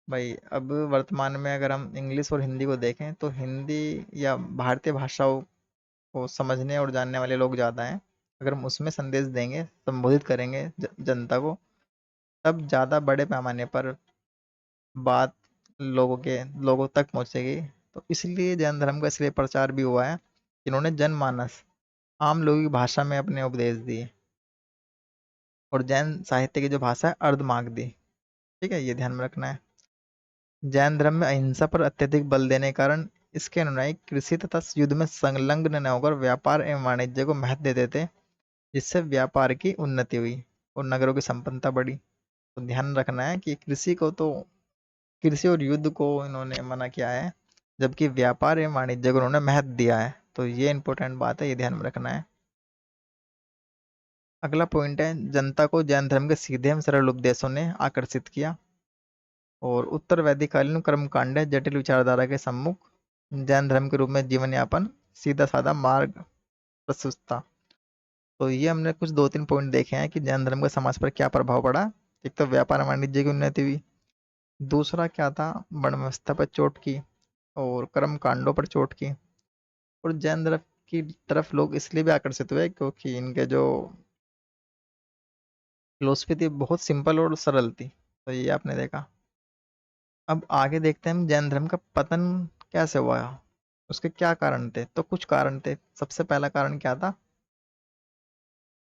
भाई अब वर्तमान में अगर हम इंग्लिश और हिंदी को देखें तो हिंदी या भारतीय भाषाओं को समझने और जानने वाले लोग ज़्यादा हैं। अगर हम उसमें संदेश देंगे, संबोधित करेंगे जनता को, तब ज़्यादा बड़े पैमाने पर बात लोगों तक पहुँचेगी। तो इसलिए जैन धर्म का इसलिए प्रचार भी हुआ है। इन्होंने जनमानस आम लोगों की भाषा में अपने उपदेश दिए। और जैन साहित्य की जो भाषा है अर्धमागधी। ठीक है, ये ध्यान में रखना है। जैन धर्म में अहिंसा पर अत्यधिक बल देने के कारण इसके अनुयायी कृषि तथा युद्ध में संलग्न न होकर व्यापार एवं वाणिज्य को महत्व देते थे, जिससे व्यापार की उन्नति हुई और नगरों की संपन्नता बढ़ी। तो ध्यान रखना है कि कृषि और युद्ध को इन्होंने मना किया है, जबकि व्यापार एवं वाणिज्य को उन्होंने महत्व दिया है। तो ये इंपॉर्टेंट बात है, ये ध्यान में रखना है। अगला पॉइंट है, जनता को जैन धर्म के सीधे एवं सरल उपदेशों ने आकर्षित किया। और उत्तर वैदिककालीन कर्मकांड जटिल विचारधारा के सम्मुख जैन धर्म के रूप में जीवन यापन, सीधा साधा मार्ग प्रस्तुतता। तो ये हमने कुछ 2-3 पॉइंट देखे हैं कि जैन धर्म का समाज पर क्या प्रभाव पड़ा। एक तो व्यापार वाणिज्य की उन्नति हुई, दूसरा क्या था, वर्ण व्यवस्था पर चोट की और कर्म कांडों पर चोट की। और जैन धर्म की तरफ लोग इसलिए भी आकर्षित हुए क्योंकि इनके जो फिलोसफी थी बहुत सिंपल और सरल थी। तो ये आपने देखा। अब आगे देखते हैं हम जैन धर्म का पतन कैसे हुआ, उसके क्या कारण थे। तो कुछ कारण थे। सबसे पहला कारण क्या था,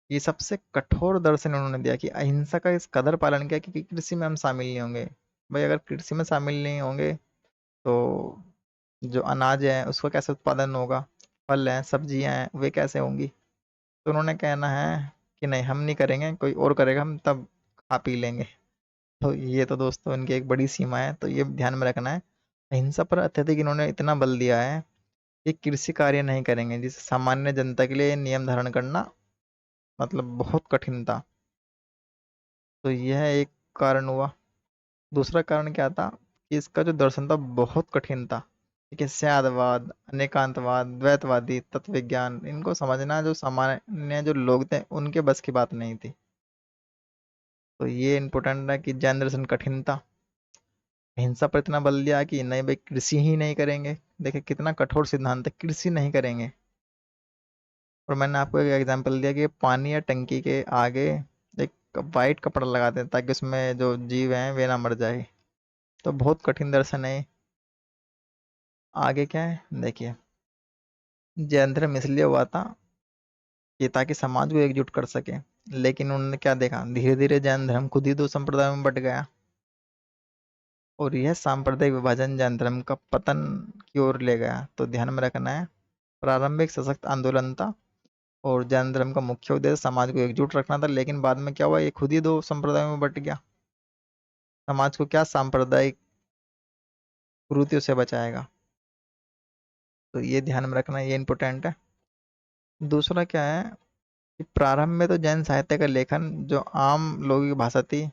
ये सबसे कठोर दर्शन उन्होंने दिया कि अहिंसा का इस कदर पालन किया कि कृषि में हम शामिल नहीं होंगे। भाई अगर कृषि में शामिल नहीं होंगे तो जो अनाज है उसका कैसे उत्पादन होगा, फल हैं सब्जियां हैं वे कैसे होंगी। तो उन्होंने कहना है कि नहीं हम नहीं करेंगे, कोई और करेगा, हम तब खा पी लेंगे। तो ये तो दोस्तों इनकी एक बड़ी सीमा है, तो ये ध्यान में रखना है। अहिंसा पर अत्यधिक इन्होंने इतना बल दिया है कि कृषि कार्य नहीं करेंगे, जिसे सामान्य जनता के लिए नियम धारण करना मतलब बहुत कठिन था। तो यह एक कारण हुआ। दूसरा कारण क्या था कि इसका जो दर्शन था बहुत कठिन था। ठीक है, स्यादवाद, अनेकांतवाद, द्वैतवादी तत्व विज्ञान, इनको समझना जो सामान्य जो लोग थे उनके बस की बात नहीं थी। तो ये इम्पोर्टेंट है कि जैन दर्शन कठिन था। अहिंसा पर इतना बल दिया कि नहीं भाई कृषि ही नहीं करेंगे। देखिए कितना कठोर सिद्धांत है, कृषि नहीं करेंगे। और मैंने आपको एक एग्जांपल दिया कि पानी या टंकी के आगे एक वाइट कपड़ा लगा दें ताकि उसमें जो जीव हैं वे ना मर जाए। तो बहुत कठिन दर्शन है। आगे क्या है देखिए, जैन धर्म इसलिए हुआ था कि ताकि समाज को एकजुट कर सके। लेकिन उन्होंने क्या देखा, धीरे धीरे जैन धर्म खुद ही दो संप्रदायों में बट गया। और यह सांप्रदायिक विभाजन जैन धर्म का पतन की ओर ले गया। तो ध्यान में रखना है, प्रारंभिक सशक्त आंदोलन था और जैन धर्म का मुख्य उद्देश्य समाज को एकजुट रखना था। लेकिन बाद में क्या हुआ, ये खुद ही दो संप्रदायों में बट गया। समाज को क्या सांप्रदायिक कुरीतियों से बचाएगा। तो ये ध्यान में रखना, ये इंपॉर्टेंट है। दूसरा क्या है कि प्रारंभ में तो जैन साहित्य का लेखन जो आम लोगों की भाषा थी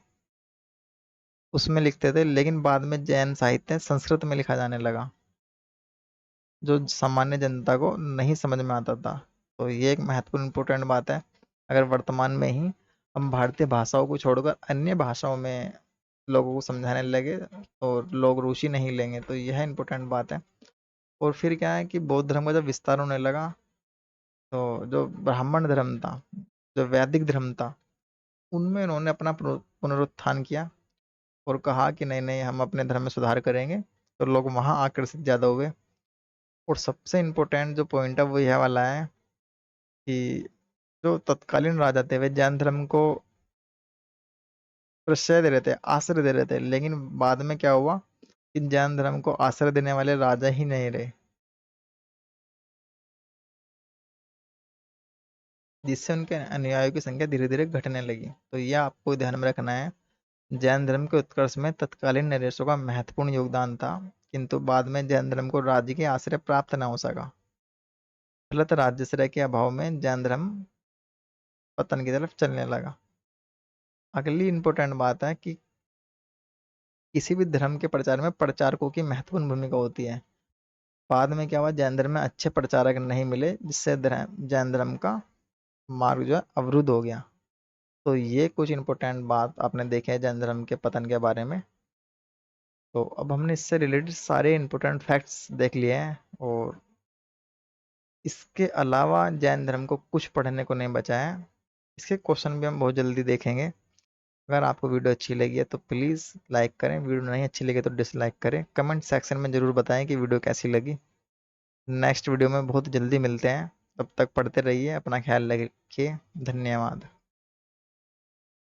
उसमें लिखते थे, लेकिन बाद में जैन साहित्य संस्कृत में लिखा जाने लगा जो सामान्य जनता को नहीं समझ में आता था। तो ये एक महत्वपूर्ण इंपॉर्टेंट बात है। अगर वर्तमान में ही हम भारतीय भाषाओं को छोड़कर अन्य भाषाओं में लोगों को समझाने लगे और लोग रुचि नहीं लेंगे, तो यह इंपॉर्टेंट बात है। और फिर क्या है कि बौद्ध धर्म का जब विस्तार होने लगा तो जो ब्राह्मण धर्म था, जो वैदिक धर्म था, उनमें उन्होंने अपना पुनरुत्थान किया और कहा कि नहीं नहीं हम अपने धर्म में सुधार करेंगे। तो लोग वहाँ आकर्षित ज़्यादा हुए। और सबसे इम्पोर्टेंट जो पॉइंट है वो यह वाला है कि जो तत्कालीन राजा थे वे जैन धर्म को प्रश्रय दे रहे थे, आश्रय दे रहे थे। लेकिन बाद में क्या हुआ कि जैन धर्म को आश्रय देने वाले राजा ही नहीं रहे, जिससे उनके अनुयायियों की संख्या धीरे धीरे घटने लगी। तो यह आपको ध्यान में रखना है। जैन धर्म के उत्कर्ष में तत्कालीन नरेशों का महत्वपूर्ण योगदान था, किंतु बाद में जैन धर्म को राज्य के आश्रय प्राप्त न हो सका। गलत राज्याश्रय के अभाव में जैन धर्म पतन की तरफ चलने लगा। अगली इंपॉर्टेंट बात है कि किसी भी धर्म के प्रचार में प्रचारकों की महत्वपूर्ण भूमिका होती है। बाद में क्या हुआ, जैन धर्म में अच्छे प्रचारक नहीं मिले, जिससे जैन धर्म का मार्ग जो है अवरुद्ध हो गया। तो ये कुछ इंपॉर्टेंट बात आपने देखे हैं जैन धर्म के पतन के बारे में। तो अब हमने इससे रिलेटेड सारे इंपॉर्टेंट फैक्ट्स देख लिए हैं और इसके अलावा जैन धर्म को कुछ पढ़ने को नहीं बचा है। इसके क्वेश्चन भी हम बहुत जल्दी देखेंगे। अगर आपको वीडियो अच्छी लगी है तो प्लीज़ लाइक करें, वीडियो नहीं अच्छी लगी तो डिसलाइक करें। कमेंट सेक्शन में ज़रूर बताएं कि वीडियो कैसी लगी। नेक्स्ट वीडियो में बहुत जल्दी मिलते हैं, तब तक पढ़ते रहिए, अपना ख्याल रखिए। धन्यवाद।